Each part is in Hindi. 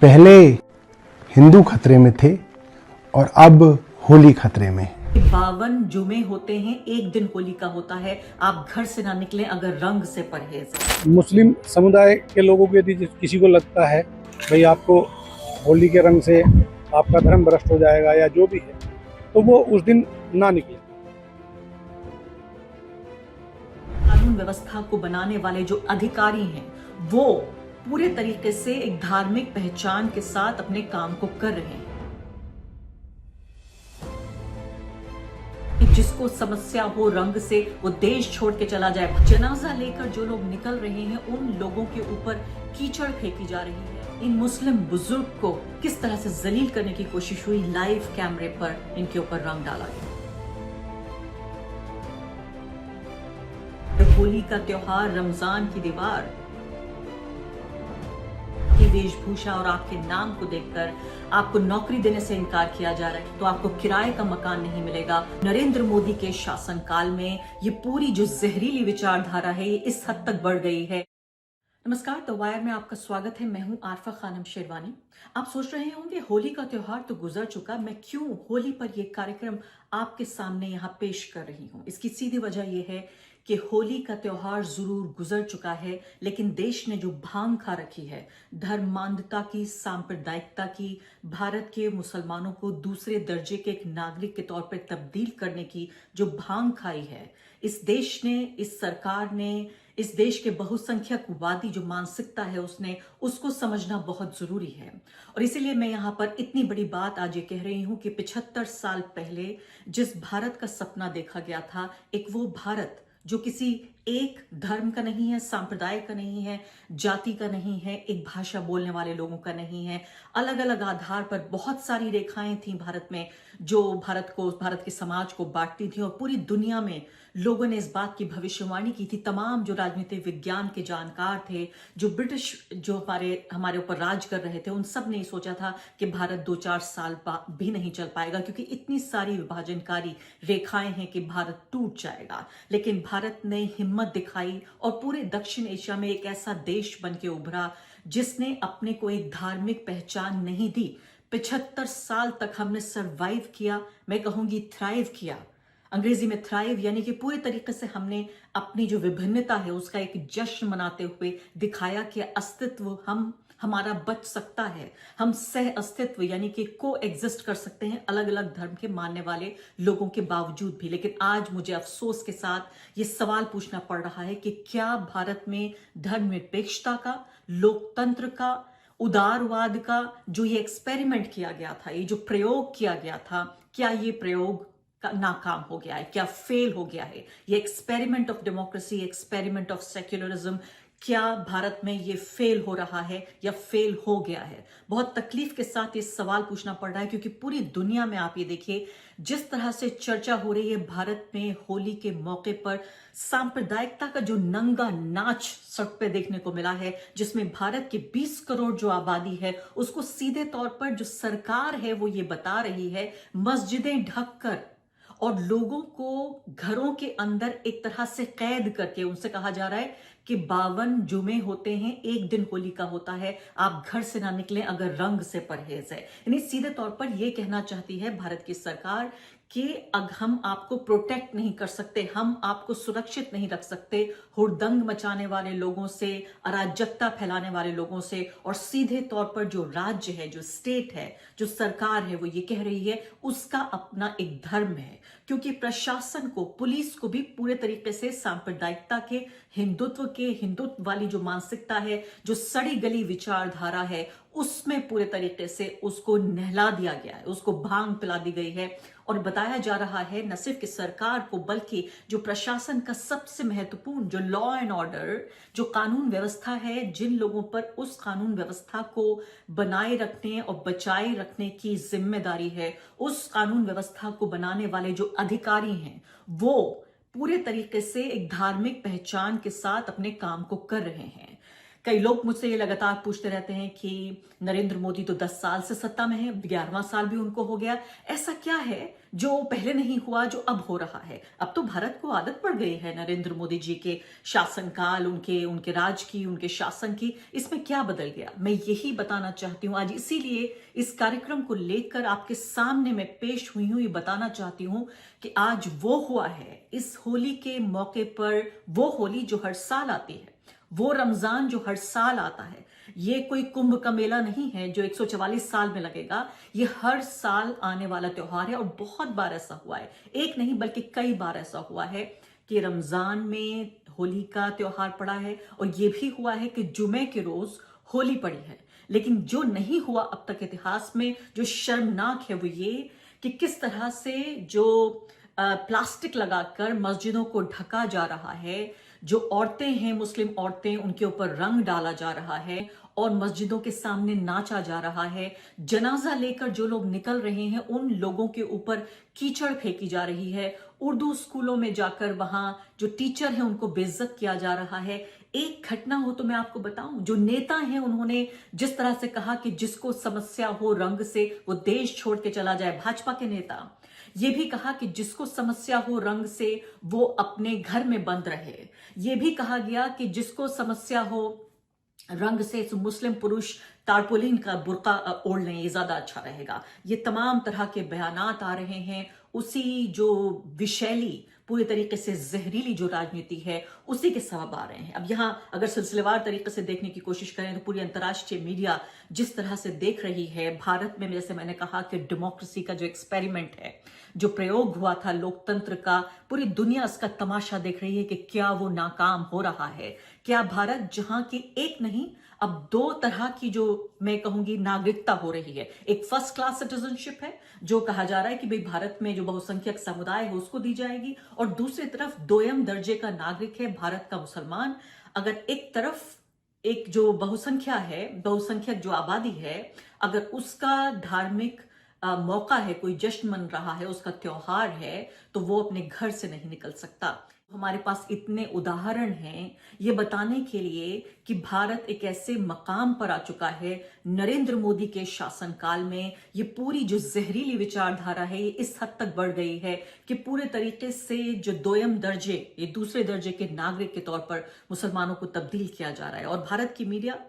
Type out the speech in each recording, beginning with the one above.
पहले हिंदू खतरे में थे और अब होली खतरे में। 52 जुमे होते हैं, एक दिन होली का होता है। आप घर से ना निकलें अगर रंग से परहेज है। मुस्लिम समुदाय के लोगों को यदि किसी को लगता है भाई आपको होली के रंग से आपका धर्म भ्रष्ट हो जाएगा या जो भी है, तो वो उस दिन ना निकले। कानून व्यवस्था को बनाने वाले जो अधिकारी हैं वो पूरे तरीके से एक धार्मिक पहचान के साथ अपने काम को कर रहे हैं। जिसको समस्या हो रंग से वो देश छोड़ के चला जाए। जनाजा लेकर जो लोग निकल रहे हैं उन लोगों के ऊपर कीचड़ फेंकी जा रही है। इन मुस्लिम बुजुर्ग को किस तरह से जलील करने की कोशिश हुई, लाइव कैमरे पर इनके ऊपर रंग डाला गया। होली का त्योहार, रमजान की दीवार की वेशभूषा और आपके नाम को देखकर आपको नौकरी देने से इनकार किया जा रहा है तो आपको किराए का मकान नहीं मिलेगा। नरेंद्र मोदी के शासनकाल में ये पूरी जो जहरीली विचारधारा है ये इस हद तक बढ़ गई है। नमस्कार, द वायर में आपका स्वागत है। मैं हूं आरफा खानम शेरवानी। आप सोच रहे होंगे होली का त्योहार तो गुजर चुका, मैं क्यों होली पर यह कार्यक्रम आपके सामने यहां पेश कर रही हूं। इसकी सीधी वजह यह है कि होली का त्योहार जरूर गुजर चुका है, लेकिन देश ने जो भांग खा रखी है, धर्मांधता की, सांप्रदायिकता की, भारत के मुसलमानों को दूसरे दर्जे के एक नागरिक के तौर पर तब्दील करने की जो भांग खाई है, इस देश ने, इस सरकार ने, इस देश के बहुसंख्यकवादी जो मानसिकता है उसको समझना बहुत जरूरी है। और इसीलिए मैं यहाँ पर इतनी बड़ी बात आज ये कह रही हूँ कि 75 साल पहले जिस भारत का सपना देखा गया था, एक वो भारत जो किसी एक धर्म का नहीं है, सांप्रदाय का नहीं है, जाति का नहीं है, एक भाषा बोलने वाले लोगों का नहीं है। अलग अलग आधार पर बहुत सारी रेखाएं थी भारत में जो भारत के समाज को बांटती थी, और पूरी दुनिया में लोगों ने इस बात की भविष्यवाणी की थी। तमाम जो राजनीतिक विज्ञान के जानकार थे, जो ब्रिटिश जो हमारे ऊपर राज कर रहे थे, उन सब ने सोचा था कि भारत 2-4 साल भी नहीं चल पाएगा, क्योंकि इतनी सारी विभाजनकारी रेखाएं हैं कि भारत टूट जाएगा। लेकिन भारत ने हिम्मत दिखाई और पूरे दक्षिण एशिया में एक ऐसा देश बन के उभरा जिसने अपने को एक धार्मिक पहचान नहीं दी। 75 साल तक हमने सरवाइव किया, मैं कहूंगी थ्राइव किया। अंग्रेजी में थ्राइव यानी कि पूरे तरीके से हमने अपनी जो विभिन्नता है उसका एक जश्न मनाते हुए दिखाया कि अस्तित्व हमारा बच सकता है। हम सह अस्तित्व यानी कि को एग्जिस्ट कर सकते हैं अलग अलग धर्म के मानने वाले लोगों के बावजूद भी। लेकिन आज मुझे अफसोस के साथ ये सवाल पूछना पड़ रहा है कि क्या भारत में धर्मनिरपेक्षता का, लोकतंत्र का, उदारवाद का जो ये एक्सपेरिमेंट किया गया था, ये जो प्रयोग किया गया था, क्या ये प्रयोग नाकाम हो गया है, क्या फेल हो गया है? ये experiment of democracy, experiment of secularism, क्या भारत में ये फेल हो रहा है या फेल हो गया है? बहुत तकलीफ के साथ ये सवाल पूछना पड़ रहा है, क्योंकि पूरी दुनिया में आप ये देखिए जिस तरह से चर्चा हो रही है भारत में होली के मौके पर सांप्रदायिकता का जो नंगा नाच सड़क पे देखने को मिला है, जिसमें भारत की 20 करोड़ जो आबादी है उसको सीधे तौर पर जो सरकार है वो ये बता रही है मस्जिदें ढककर और लोगों को घरों के अंदर एक तरह से कैद करके उनसे कहा जा रहा है कि 52 जुमे होते हैं, एक दिन होली का होता है, आप घर से ना निकलें अगर रंग से परहेज है। यानी सीधे तौर पर यह कहना चाहती है भारत की सरकार कि अगर हम आपको प्रोटेक्ट नहीं कर सकते, हम आपको सुरक्षित नहीं रख सकते हुड़दंग मचाने वाले लोगों से, अराजकता फैलाने वाले लोगों से। और सीधे तौर पर जो राज्य है, जो स्टेट है, जो सरकार है, वो ये कह रही है उसका अपना एक धर्म है, क्योंकि प्रशासन को, पुलिस को भी पूरे तरीके से सांप्रदायिकता के, हिंदुत्व वाली जो मानसिकता है, जो सड़ी गली विचारधारा है, उसमें पूरे तरीके से उसको नहला दिया गया है, उसको भांग पिला दी गई है। और बताया जा रहा है न सिर्फ कि सरकार को बल्कि जो प्रशासन का सबसे महत्वपूर्ण जो लॉ एंड ऑर्डर, जो कानून व्यवस्था है, जिन लोगों पर उस कानून व्यवस्था को बनाए रखने और बचाए रखने की जिम्मेदारी है, उस कानून व्यवस्था को बनाने वाले जो अधिकारी हैं वो पूरे तरीके से एक धार्मिक पहचान के साथ अपने काम को कर रहे हैं। कई लोग मुझसे ये लगातार पूछते रहते हैं कि नरेंद्र मोदी तो 10 साल से सत्ता में है, 11वां साल भी उनको हो गया, ऐसा क्या है जो पहले नहीं हुआ जो अब हो रहा है? अब तो भारत को आदत पड़ गई है नरेंद्र मोदी जी के शासनकाल, उनके राज की, उनके शासन की। इसमें क्या बदल गया, मैं यही बताना चाहती हूं आज। इसीलिए इस कार्यक्रम को लेकर आपके सामने मैं पेश हुई हूं, ये बताना चाहती हूं कि आज वो हुआ है इस होली के मौके पर, वो होली जो हर साल आती है, वो रमजान जो हर साल आता है। ये कोई कुंभ का मेला नहीं है जो 144 साल में लगेगा, ये हर साल आने वाला त्योहार है। और बहुत बार ऐसा हुआ है, एक नहीं बल्कि कई बार ऐसा हुआ है कि रमजान में होली का त्योहार पड़ा है, और ये भी हुआ है कि जुमे के रोज होली पड़ी है। लेकिन जो नहीं हुआ अब तक इतिहास में, जो शर्मनाक है, वो ये कि किस तरह से जो प्लास्टिक लगाकर मस्जिदों को ढका जा रहा है, जो औरतें हैं, मुस्लिम औरतें, उनके ऊपर रंग डाला जा रहा है और मस्जिदों के सामने नाचा जा रहा है। जनाजा लेकर जो लोग निकल रहे हैं उन लोगों के ऊपर कीचड़ फेंकी जा रही है। उर्दू स्कूलों में जाकर वहां जो टीचर हैं उनको बेइज्जत किया जा रहा है। एक घटना हो तो मैं आपको बताऊं, जो नेता हैं उन्होंने जिस तरह से कहा कि जिसको समस्या हो रंग से वो देश छोड़ के चला जाए, भाजपा के नेता ये भी कहा कि जिसको समस्या हो रंग से वो अपने घर में बंद रहे। ये भी कहा गया कि जिसको समस्या हो रंग से मुस्लिम पुरुष तारपोलिन का बुर्का ओढ़ लें, ये ज्यादा अच्छा रहेगा। ये तमाम तरह के बयानात आ रहे हैं, उसी जो विषैली पूरी तरीके से जहरीली जो राजनीति है उसी के सबब आ रहे हैं। अब यहां अगर सिलसिलेवार तरीके से देखने की कोशिश करें तो पूरी अंतर्राष्ट्रीय मीडिया जिस तरह से देख रही है भारत में, जैसे मैंने कहा कि डेमोक्रेसी का जो एक्सपेरिमेंट है, जो प्रयोग हुआ था लोकतंत्र का, पूरी दुनिया इसका तमाशा देख रही है कि क्या वो नाकाम हो रहा है। क्या भारत, जहां की एक नहीं अब 2 तरह की जो मैं कहूंगी नागरिकता हो रही है, एक फर्स्ट क्लास सिटीजनशिप है जो कहा जा रहा है कि भाई भारत में जो बहुसंख्यक समुदाय है उसको दी जाएगी, और दूसरी तरफ दोयम दर्जे का नागरिक है भारत का मुसलमान। अगर एक तरफ एक जो बहुसंख्यक जो आबादी है, अगर उसका धार्मिक मौका है, कोई जश्न मन रहा है, उसका त्योहार है, तो वो अपने घर से नहीं निकल सकता। हमारे पास इतने उदाहरण हैं ये बताने के लिए कि भारत एक ऐसे मकाम पर आ चुका है नरेंद्र मोदी के शासनकाल में। ये पूरी जो जहरीली विचारधारा है ये इस हद तक बढ़ गई है कि पूरे तरीके से जो दोयम दर्जे, ये दूसरे दर्जे के नागरिक के तौर पर मुसलमानों को तब्दील किया जा रहा है। और भारत की मीडिया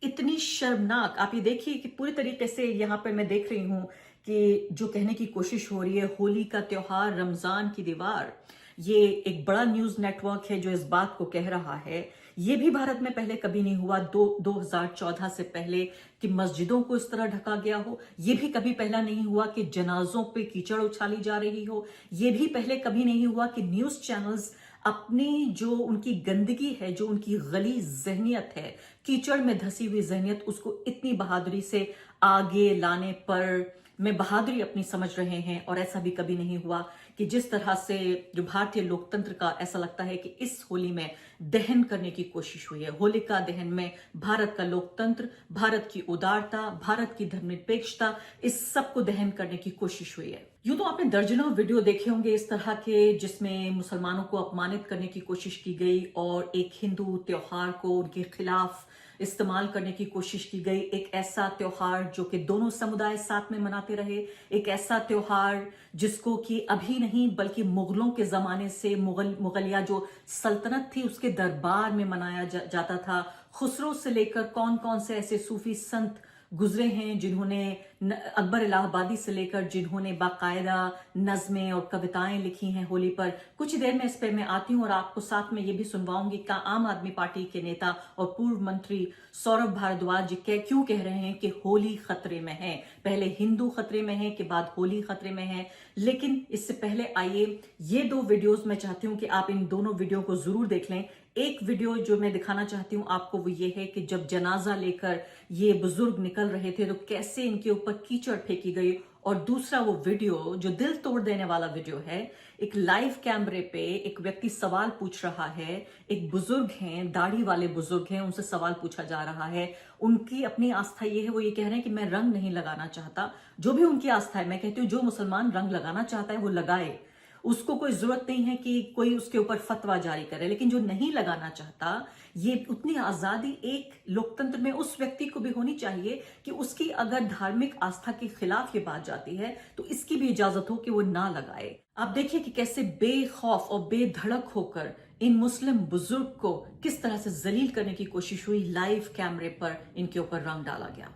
इतनी शर्मनाक, आप ये देखिए कि पूरी तरीके से यहाँ पे मैं देख रही हूं कि जो कहने की कोशिश हो रही है होली का त्योहार, रमजान की दीवार, ये एक बड़ा न्यूज नेटवर्क है जो इस बात को कह रहा है। ये भी भारत में पहले कभी नहीं हुआ, 2014 से पहले, कि मस्जिदों को इस तरह ढका गया हो। ये भी कभी पहला नहीं हुआ कि जनाजों पे कीचड़ उछाली जा रही हो। ये भी पहले कभी नहीं हुआ कि न्यूज चैनल्स अपनी जो उनकी गंदगी है, जो उनकी गलीज जहनियत है, कीचड़ में धसी हुई जहनियत, उसको इतनी बहादुरी से आगे लाने पर में बहादुरी अपनी समझ रहे हैं। और ऐसा भी कभी नहीं हुआ कि जिस तरह से जो भारतीय लोकतंत्र का, ऐसा लगता है कि इस होली में दहन करने की कोशिश हुई है। होलिका दहन में भारत का लोकतंत्र, भारत की उदारता, भारत की धर्मनिरपेक्षता, इस सब को दहन करने की कोशिश हुई है। यूं तो आपने दर्जनों वीडियो देखे होंगे इस तरह के जिसमें मुसलमानों को अपमानित करने की कोशिश की गई और एक हिंदू त्योहार को उनके खिलाफ इस्तेमाल करने की कोशिश की गई। एक ऐसा त्योहार जो कि दोनों समुदाय साथ में मनाते रहे, एक ऐसा त्योहार जिसको कि अभी नहीं बल्कि मुगलों के जमाने से, मुगलिया जो सल्तनत थी उसके दरबार में मनाया जाता था। खुसरो से लेकर कौन कौन से ऐसे सूफी संत गुजरे हैं जिन्होंने, अकबर इलाहाबादी से लेकर जिन्होंने बाकायदा नज़में और कविताएं लिखी हैं होली पर। कुछ ही देर में इस पर मैं आती हूं और आपको साथ में ये भी सुनवाऊंगी कि आम आदमी पार्टी के नेता और पूर्व मंत्री सौरभ भारद्वाज जी क्यों कह रहे हैं कि होली खतरे में है। पहले हिंदू खतरे में है कि बाद होली खतरे में है। लेकिन इससे पहले आइए ये 2 वीडियोस मैं चाहती हूं कि आप इन दोनों वीडियो को जरूर देख लें। एक वीडियो जो मैं दिखाना चाहती हूं आपको वो ये है कि जब जनाजा लेकर ये बुजुर्ग निकल रहे थे तो कैसे इनके ऊपर कीचड़ फेंकी गई, और दूसरा वो वीडियो जो दिल तोड़ देने वाला वीडियो है, एक लाइव कैमरे पे एक व्यक्ति सवाल पूछ रहा है। एक बुजुर्ग हैं, दाढ़ी वाले बुजुर्ग हैं, उनसे सवाल पूछा जा रहा है। उनकी अपनी आस्था ये है, वो ये कह रहे हैं कि मैं रंग नहीं लगाना चाहता। जो भी उनकी आस्था है, मैं कहती हूँ जो मुसलमान रंग लगाना चाहता है वो लगाए। उसको कोई जरूरत नहीं है कि कोई उसके ऊपर फतवा जारी करे, लेकिन जो नहीं लगाना चाहता, ये उतनी आजादी एक लोकतंत्र में उस व्यक्ति को भी होनी चाहिए कि उसकी अगर धार्मिक आस्था के खिलाफ ये बात जाती है तो इसकी भी इजाजत हो कि वो ना लगाए। आप देखिए कि कैसे बेखौफ और बेधड़क होकर इन मुस्लिम बुजुर्ग को किस तरह से जलील करने की कोशिश हुई, लाइव कैमरे पर इनके ऊपर रंग डाला गया।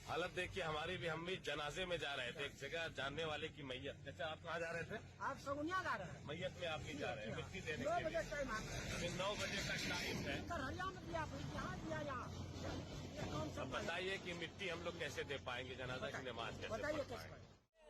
हालत देखिए हमारी भी, हम भी जनाजे में जा रहे थे, एक जगह जानने वाले की मैयत। अच्छा, आप कहाँ जा रहे थे? आप सगुनिया जा रहे हैं। मैयत में आप नहीं जा रहे हैं, मिट्टी देने के 9 लिए। बजे टाइम आता है। फिर 9 बजे तक टाइम है। सर हरियाणा में दिया, फिर यहाँ दिया, यहाँ ये कौन सा अब बताइए कि मिट्टी हम लोग कैसे दे पाएंगे, जनाजा की नमाज कैसे बताइए पढ़ कैसे पाएंगे?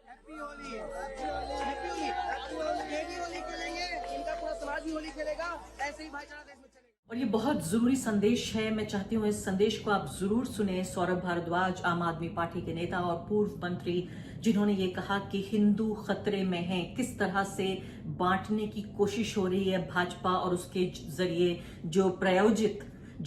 Happy Holi, happy Holi, happy Holi, happy Holi. ये भी होली खेलेंगे, इनका पूरा समाज भी होली खेलेगा, ऐसे ही भाईचारा देश में चलेगा। और ये बहुत जरूरी संदेश है, मैं चाहती हूँ इस संदेश को आप जरूर सुने। सौरभ भारद्वाज, आम आदमी पार्टी के नेता और पूर्व मंत्री, जिन्होंने ये कहा कि हिंदू खतरे में हैं, किस तरह से बांटने की कोशिश हो रही है भाजपा और उसके जरिए जो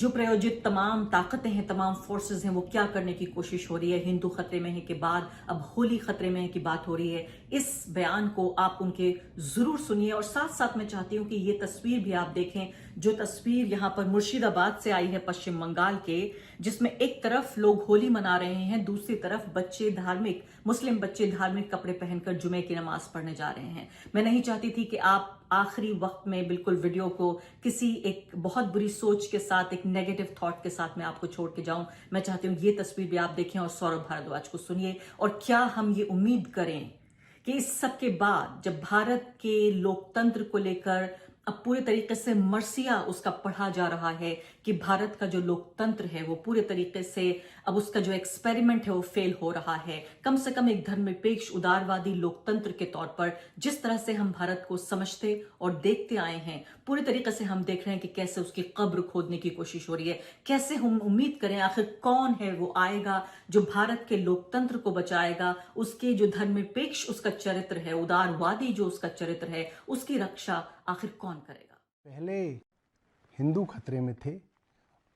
प्रायोजित तमाम ताकतें हैं, तमाम फोर्सेस हैं, वो क्या करने की कोशिश हो रही है। हिंदू खतरे में है के बाद अब होली खतरे में है की बात हो रही है। इस बयान को आप उनके जरूर सुनिए और साथ साथ मैं चाहती हूं कि ये तस्वीर भी आप देखें, जो तस्वीर यहां पर मुर्शिदाबाद से आई है, पश्चिम बंगाल के, जिसमें एक तरफ लोग होली मना रहे हैं, दूसरी तरफ मुस्लिम बच्चे धार्मिक कपड़े पहनकर जुमे की नमाज पढ़ने जा रहे हैं। मैं नहीं चाहती थी कि आप आखिरी वक्त में बिल्कुल वीडियो को किसी एक बहुत बुरी सोच के साथ, एक नेगेटिव थॉट के साथ मैं आपको छोड़ के जाऊं। मैं चाहती हूं ये तस्वीर भी आप देखें और सौरभ भारद्वाज को सुनिए। और क्या हम ये उम्मीद करें कि इस सब के बाद जब भारत के लोकतंत्र को लेकर अब पूरे तरीके से मर्सिया उसका पढ़ा जा रहा है कि भारत का जो लोकतंत्र है वो पूरे तरीके से अब उसका जो एक्सपेरिमेंट है वो फेल हो रहा है। कम से कम एक धर्मनिरपेक्ष उदारवादी लोकतंत्र के तौर पर जिस तरह से हम भारत को समझते और देखते आए हैं, पूरे तरीके से हम देख रहे हैं कि कैसे उसकी कब्र खोदने की कोशिश हो रही है। कैसे हम उम्मीद करें आखिर कौन है वो आएगा जो भारत के लोकतंत्र को बचाएगा, उसके जो धर्मनिरपेक्ष उसका चरित्र है, उदारवादी जो उसका चरित्र है, उसकी रक्षा आखिर कौन करेगा। पहले हिंदू खतरे में थे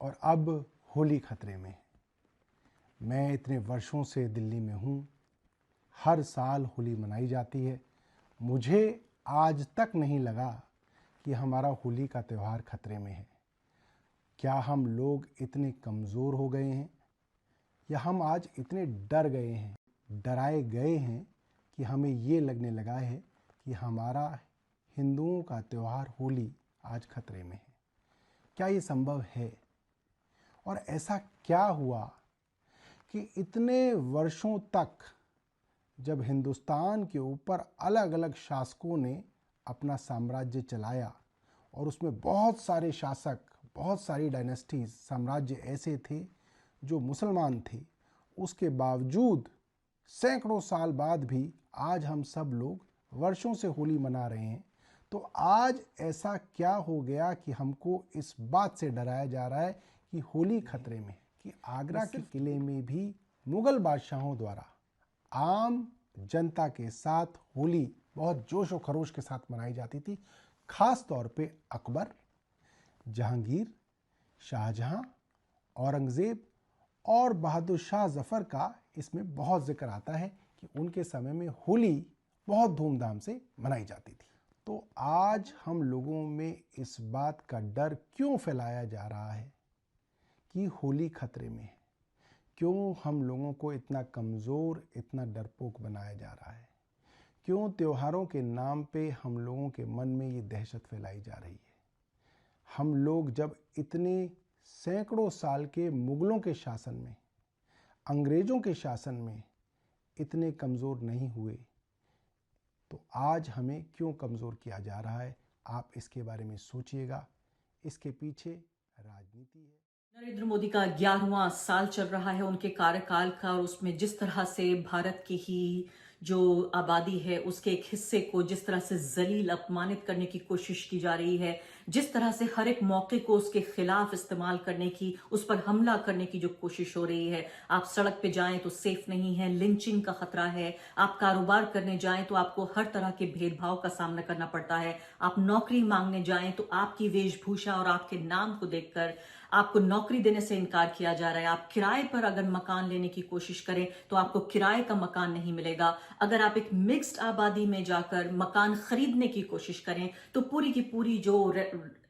और अब होली खतरे में। मैं इतने वर्षों से दिल्ली में हूँ, हर साल होली मनाई जाती है। मुझे आज तक नहीं लगा कि हमारा होली का त्यौहार खतरे में है। क्या हम लोग इतने कमज़ोर हो गए हैं या हम आज इतने डर गए हैं, डराए गए हैं कि हमें ये लगने लगा है कि हमारा हिंदुओं का त्यौहार होली आज खतरे में है। क्या ये संभव है? और ऐसा क्या हुआ कि इतने वर्षों तक जब हिंदुस्तान के ऊपर अलग अलग शासकों ने अपना साम्राज्य चलाया और उसमें बहुत सारे शासक, बहुत सारी डायनेस्टीज, साम्राज्य ऐसे थे जो मुसलमान थे, उसके बावजूद सैकड़ों साल बाद भी आज हम सब लोग वर्षों से होली मना रहे हैं। तो आज ऐसा क्या हो गया कि हमको इस बात से डराया जा रहा है कि होली खतरे में है? कि आगरा के किले में भी मुगल बादशाहों द्वारा आम जनता के साथ होली बहुत जोश और खरोश के साथ मनाई जाती थी। ख़ास तौर पे अकबर, जहांगीर, शाहजहां, औरंगज़ेब और बहादुर शाह जफ़र का इसमें बहुत जिक्र आता है कि उनके समय में होली बहुत धूमधाम से मनाई जाती थी। तो आज हम लोगों में इस बात का डर क्यों फैलाया जा रहा है कि होली खतरे में है? क्यों हम लोगों को इतना कमज़ोर, इतना डरपोक बनाया जा रहा है? क्यों त्योहारों के नाम पे हम लोगों के मन में ये दहशत फैलाई जा रही है? हम लोग जब इतने सैकड़ों साल के मुग़लों के शासन में, अंग्रेज़ों के शासन में इतने कमज़ोर नहीं हुए, तो आज हमें क्यों कमज़ोर किया जा रहा है? आप इसके बारे में सोचिएगा। इसके पीछे राजनीति है। नरेंद्र मोदी का 11वां साल चल रहा है उनके कार्यकाल का, और उसमें जिस तरह से भारत की ही जो आबादी है उसके एक हिस्से को जिस तरह से जलील, अपमानित करने की कोशिश की जा रही है, जिस तरह से हर एक मौके को उसके खिलाफ इस्तेमाल करने की, उस पर हमला करने की जो कोशिश हो रही है। आप सड़क पे जाएं तो सेफ नहीं है, लिंचिंग का खतरा है। आप कारोबार करने जाएं तो आपको हर तरह के भेदभाव का सामना करना पड़ता है। आप नौकरी मांगने जाएं तो आपकी वेशभूषा और आपके नाम को देखकर आपको नौकरी देने से इनकार किया जा रहा है, आप किराए पर अगर मकान लेने की कोशिश करें तो आपको किराए का मकान नहीं मिलेगा, अगर आप एक मिक्स्ड आबादी में जाकर मकान खरीदने की कोशिश करें तो पूरी की पूरी जो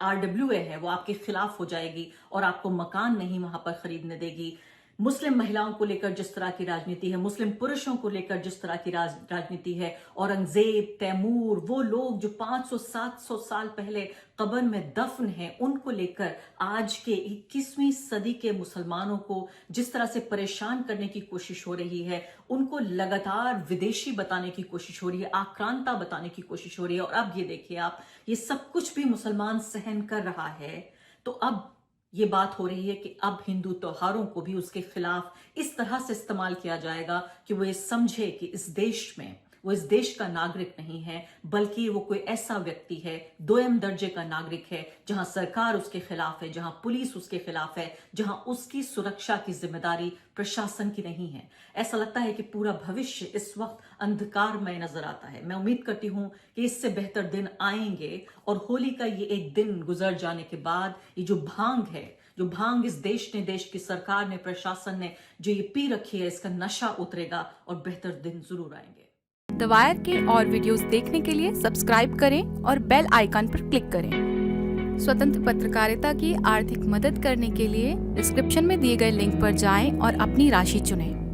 RWA है वो आपके खिलाफ हो जाएगी और आपको मकान नहीं वहां पर खरीदने देगी। मुस्लिम महिलाओं को लेकर जिस तरह की राजनीति है, मुस्लिम पुरुषों को लेकर जिस तरह की राजनीति है, औरंगजेब, तैमूर, वो लोग जो 500-700 साल पहले कब्र में दफन हैं, उनको लेकर आज के 21वीं सदी के मुसलमानों को जिस तरह से परेशान करने की कोशिश हो रही है, उनको लगातार विदेशी बताने की कोशिश हो रही है, आक्रांता बताने की कोशिश हो रही है। और अब ये देखिए आप, ये सब कुछ भी मुसलमान सहन कर रहा है, तो अब ये बात हो रही है कि अब हिंदू त्योहारों को भी उसके खिलाफ इस तरह से इस्तेमाल किया जाएगा कि वो ये समझे कि इस देश में वो इस देश का नागरिक नहीं है, बल्कि वो कोई ऐसा व्यक्ति है, दोयम दर्जे का नागरिक है, जहां सरकार उसके खिलाफ है, जहां पुलिस उसके खिलाफ है, जहां उसकी सुरक्षा की जिम्मेदारी प्रशासन की नहीं है। ऐसा लगता है कि पूरा भविष्य इस वक्त अंधकारमय नजर आता है। मैं उम्मीद करती हूं कि इससे बेहतर दिन आएंगे और होली का ये एक दिन गुजर जाने के बाद ये जो भांग इस देश ने, देश की सरकार ने, प्रशासन ने जो ये पी रखी है, इसका नशा उतरेगा और बेहतर दिन जरूर आएंगे। द वायर के और वीडियोस देखने के लिए सब्सक्राइब करें और बेल आइकन पर क्लिक करें। स्वतंत्र पत्रकारिता की आर्थिक मदद करने के लिए डिस्क्रिप्शन में दिए गए लिंक पर जाएं और अपनी राशि चुनें।